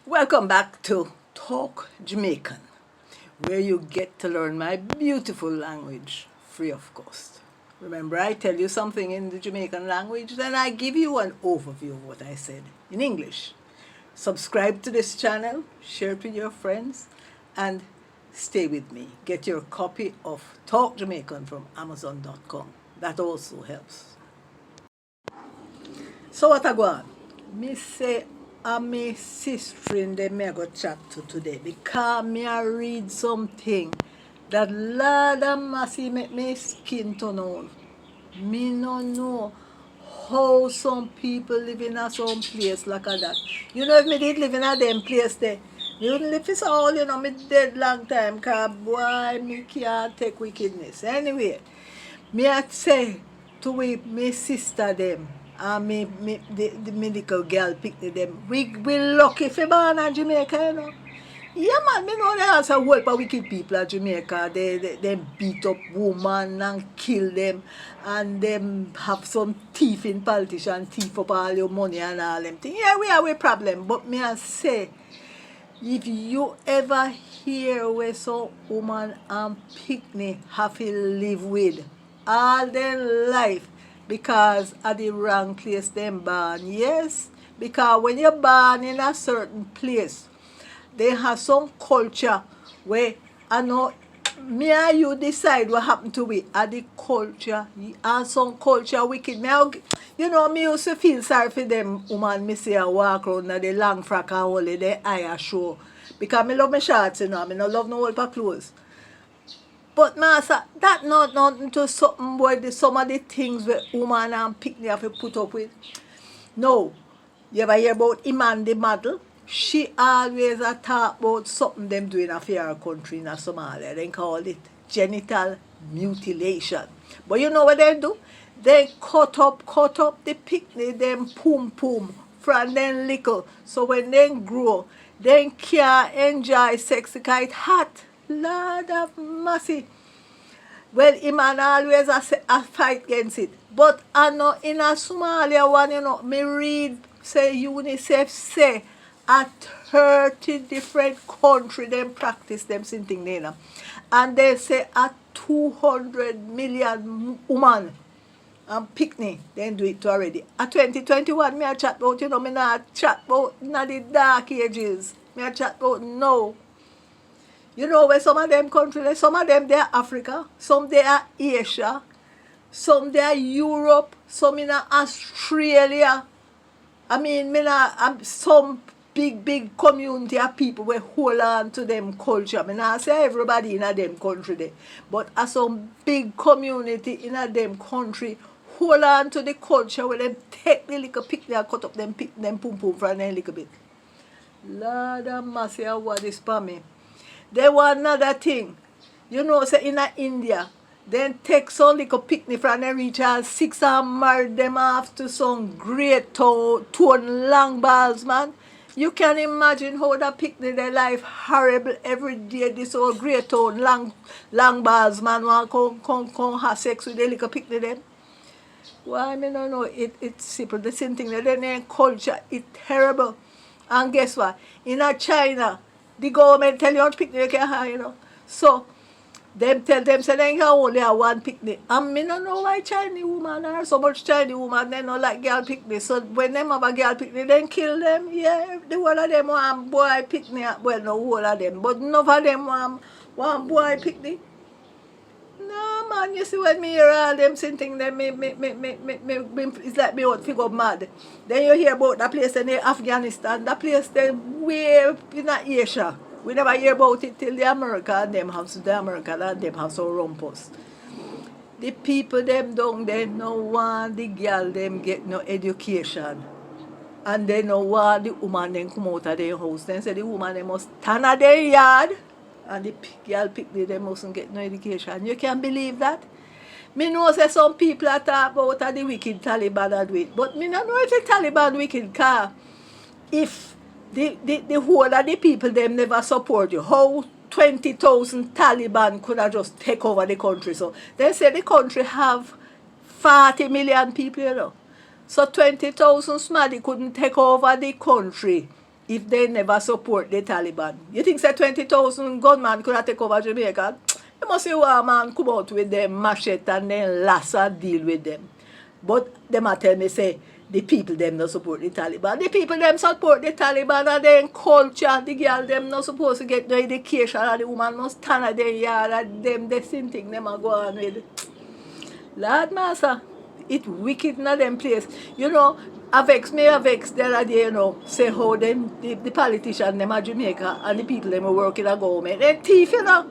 Welcome back to Talk Jamaican, where you get to learn my beautiful language free of cost. Remember, I tell you something in the Jamaican language, then I give you an overview of what I said in English. Subscribe to this channel, share it with your friends, and stay with me. Get your copy of Talk Jamaican from Amazon.com. That also helps. So what I go on? Me say I'm my sister in them me I go chat to today because me I read something that Lord and mercy make me skin turn on. Me no know how some people live in a some place like that. You know if me did live in a them place there, me wouldn't live for so all, me dead long time cause boy me can't take wickedness. Anyway, me I say to me sister them and the medical girl pick them. We lucky for born in Jamaica, you know. Yeah man, me know there's a whole of wicked people in Jamaica. They beat up women and kill them and them have some thief in politician, thief up all your money and all them things. Yeah, we have a problem. But me I say if you ever hear where some woman and picnic have to live with all their life because of the wrong place them born, yes, because when you're born in a certain place, they have some culture where I know me and you decide what happened to we at the culture and some culture wicked. You know, me used to feel sorry for them woman me see a walk around in the long frock and all the eye show. Because me love my shorts, you know, I no love no old pair clothes. But master, that not nothing to something where some of the things where woman and picnic have to put up with. No. You ever hear about Iman the model? She always a talk about something them doing a fair country in Somalia. They call it genital mutilation. But you know what they do? They cut up the picnic, them pum from them little. So when they grow, they can't enjoy sex because it's hot. Lord of mercy. Well, Iman always a fight against it. But I know in a Somalia one, you know, me read, say UNICEF say, at 30 different countries them practice them same thing there. And they say at 200 million women and picnic, they do it already. At 2021, me a chat about, you know, me not chat about in the dark ages. Me a chat about now. You know where some of them countries, some of them they are Africa, some they are Asia, some they are Europe, some in Australia. I mean, some big community of people will hold on to them culture. I mean, I say everybody in a them country there, but some big community in a them country hold on to the culture where them take the little picnic and cut up them pum from them little bit. Lord have mercy, what is for me. There was another thing. You know, say in India, then take some little picnic from the reach all 6 and marry them off to some great tone long balls, man. You can imagine how that picnic their life horrible every day. This old great tone long balls, man, want come have sex with the little picnic them. Why, I mean, no, it's simple. The same thing. Their culture is terrible. And guess what? In China, the government tell you how to picnic you can have, you know. So, them tell them, say they can only have one picnic. And me don't know why Chinese women are so much Chinese women, they don't like girl picnic. So, when them have a girl picnic, they kill them. Yeah, the whole of them want boy picnic. Well, no whole of them. But none of them want boy picnic. No, man, you see when me hear all them same thing, then it's like me out figure mad. Then you hear about that place in Afghanistan, that place they way in Asia. We never hear about it till the America and them have the America and them have some rumpus. The people them down there no want the girl them get no education. And they no want the woman them come out of their house. Then say the woman they must stand at their yard. And the girl picnic, they mustn't get no education. You can believe that? Me know say some people are talk about the wicked Taliban are do it. But me don't know if the Taliban wicked car. If the whole of the people them never support you, how 20,000 Taliban could have just take over the country? So they say the country have 40 million people, you know. So 20,000 somebody couldn't take over the country if they never support the Taliban. You think say 20,000 gunmen could have take over Jamaica? You must see one man come out with them machete and then Lassa deal with them. But them a tell me say the people them not support the Taliban. The people them support the Taliban and then culture. The girl them not supposed to get no education and the woman must stand at their yard and them the same thing them a go on with. Lord Master, it wicked in them place. You know, I vex the other day, you know, say how them the politicians them at Jamaica and the people them who work in the government. They thief, you know.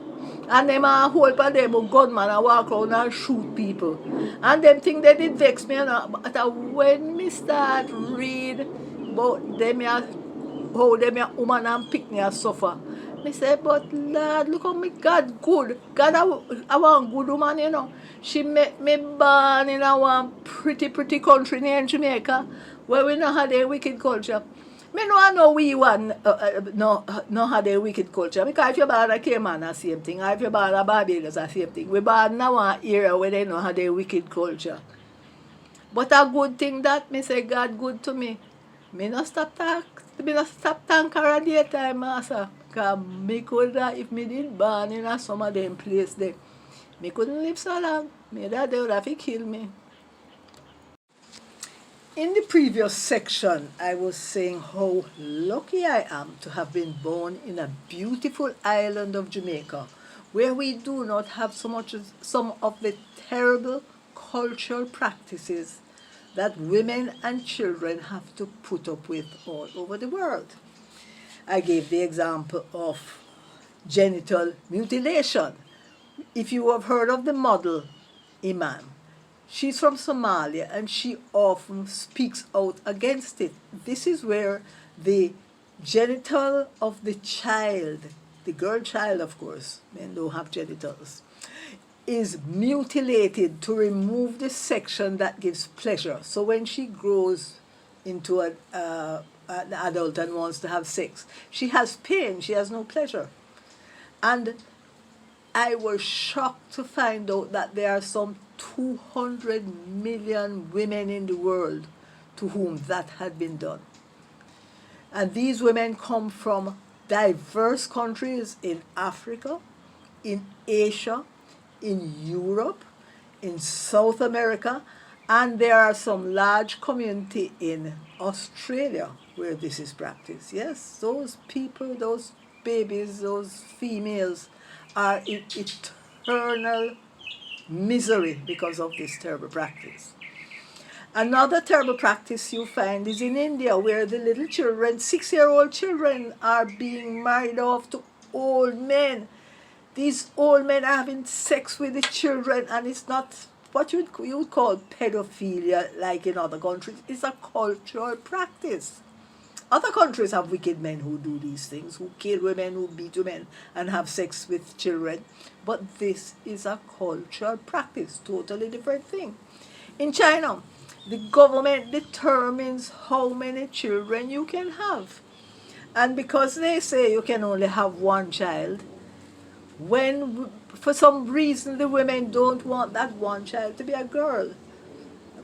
And them a hold for them a gunman and walk around and shoot people. And them think they did vex me, you know. But when me start read about them how them a woman and picnic suffer, me say, but Lord, look how me God good. God I want good woman, you know. She make me born in a one pretty country named Jamaica where we know how they wicked culture. Me know we want no have the wicked culture. Because if you're born a Cayman, the same thing. Or if you're born a Barbados, the same thing. We born now one era where they know how the wicked culture. But a good thing that me say God good to me. Me not stop thank her at the time, Master. Because me could if me did born in some of them place there, me couldn't live so long. Me that they would have to kill me. In the previous section, I was saying how lucky I am to have been born in a beautiful island of Jamaica, where we do not have so much as some of the terrible cultural practices that women and children have to put up with all over the world. I gave the example of genital mutilation. If you have heard of the model Iman, she's from Somalia and she often speaks out against it. This is where the genital of the child, the girl child of course, men don't have genitals, is mutilated to remove the section that gives pleasure. So when she grows into an adult and wants to have sex, she has pain, she has no pleasure. And I was shocked to find out that there are some 200 million women in the world to whom that had been done. And these women come from diverse countries in Africa, in Asia, in Europe, in South America, and there are some large community in Australia where this is practiced. Yes, those people, those babies, those females are in eternal misery because of this terrible practice. Another terrible practice you find is in India, where the little children, 6-year-old children, are being married off to old men. These old men are having sex with the children, and it's not what you would call pedophilia like in other countries. It's a cultural practice. Other countries have wicked men who do these things, who kill women, who beat women, and have sex with children. But this is a cultural practice, totally different thing. In China, the government determines how many children you can have. And because they say you can only have one child, when for some reason the women don't want that one child to be a girl,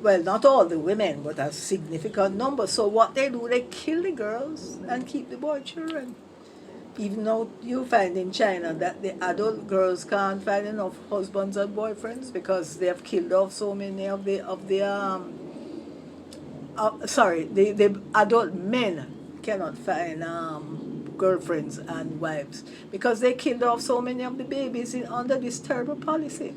well, not all the women, but a significant number. So what they do, they kill the girls and keep the boy children. Even though you find in China that the adult girls can't find enough husbands and boyfriends because they have killed off so many of the adult men cannot find girlfriends and wives because they killed off so many of the babies under this terrible policy.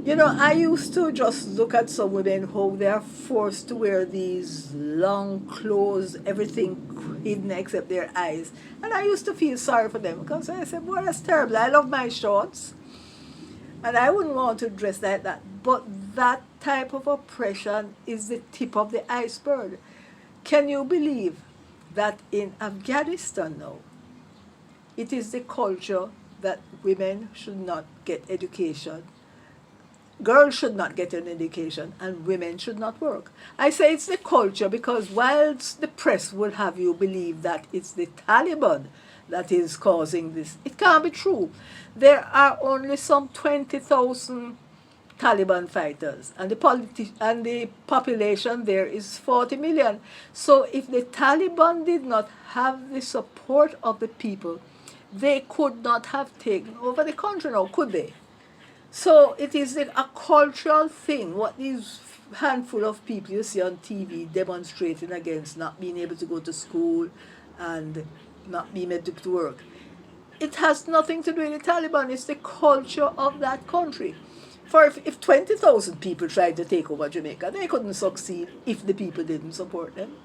You know, I used to just look at some women how they are forced to wear these long clothes, everything hidden except their eyes. And I used to feel sorry for them because I said, well, that's terrible. I love my shorts. And I wouldn't want to dress like that. But that type of oppression is the tip of the iceberg. Can you believe that in Afghanistan now, it is the culture that women should not get education, girls should not get an education, and women should not work. I say it's the culture because whilst the press will have you believe that it's the Taliban that is causing this, it can't be true. There are only some 20,000 Taliban fighters, and the population there is 40 million. So if the Taliban did not have the support of the people, they could not have taken over the country now, could they? So it is a cultural thing, what these handful of people you see on TV demonstrating against not being able to go to school and not being able to work. It has nothing to do with the Taliban, it's the culture of that country. For if 20,000 people tried to take over Jamaica, they couldn't succeed if the people didn't support them.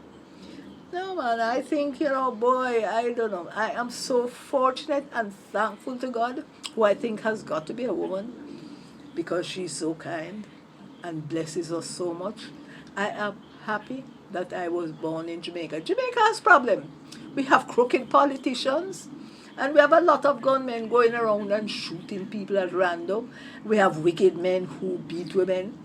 No, man, I think, boy, I don't know. I am so fortunate and thankful to God, who I think has got to be a woman, because she's so kind and blesses us so much. I am happy that I was born in Jamaica. Jamaica has problems. We have crooked politicians, and we have a lot of gunmen going around and shooting people at random. We have wicked men who beat women,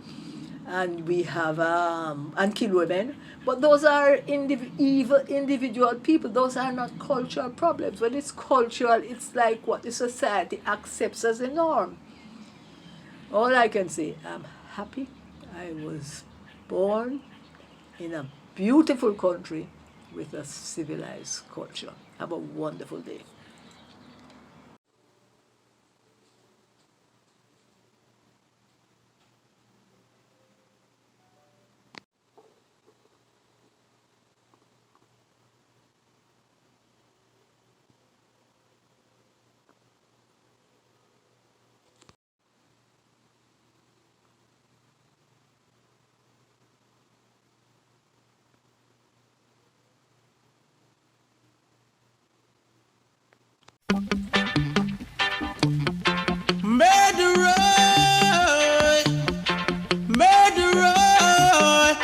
and we have and kill women. But those are evil individual people. Those are not cultural problems. When it's cultural, it's like what the society accepts as a norm. All I can say, I'm happy I was born in a beautiful country with a civilized culture. Have a wonderful day. Murderer, murderer,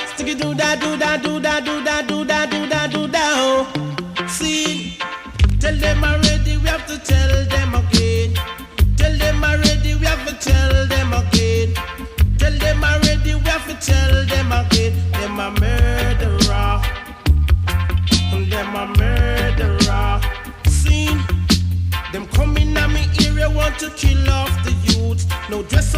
sticky do that, do that, do that, do that, do that, do that, do that. Oh, see, tell them already, we have to tell them again. Tell them already, we have to tell them again. Tell them already, we have to tell them again. Them a murderer, them a murderer. See, them coming at me area want to kill off the youth. No dress up.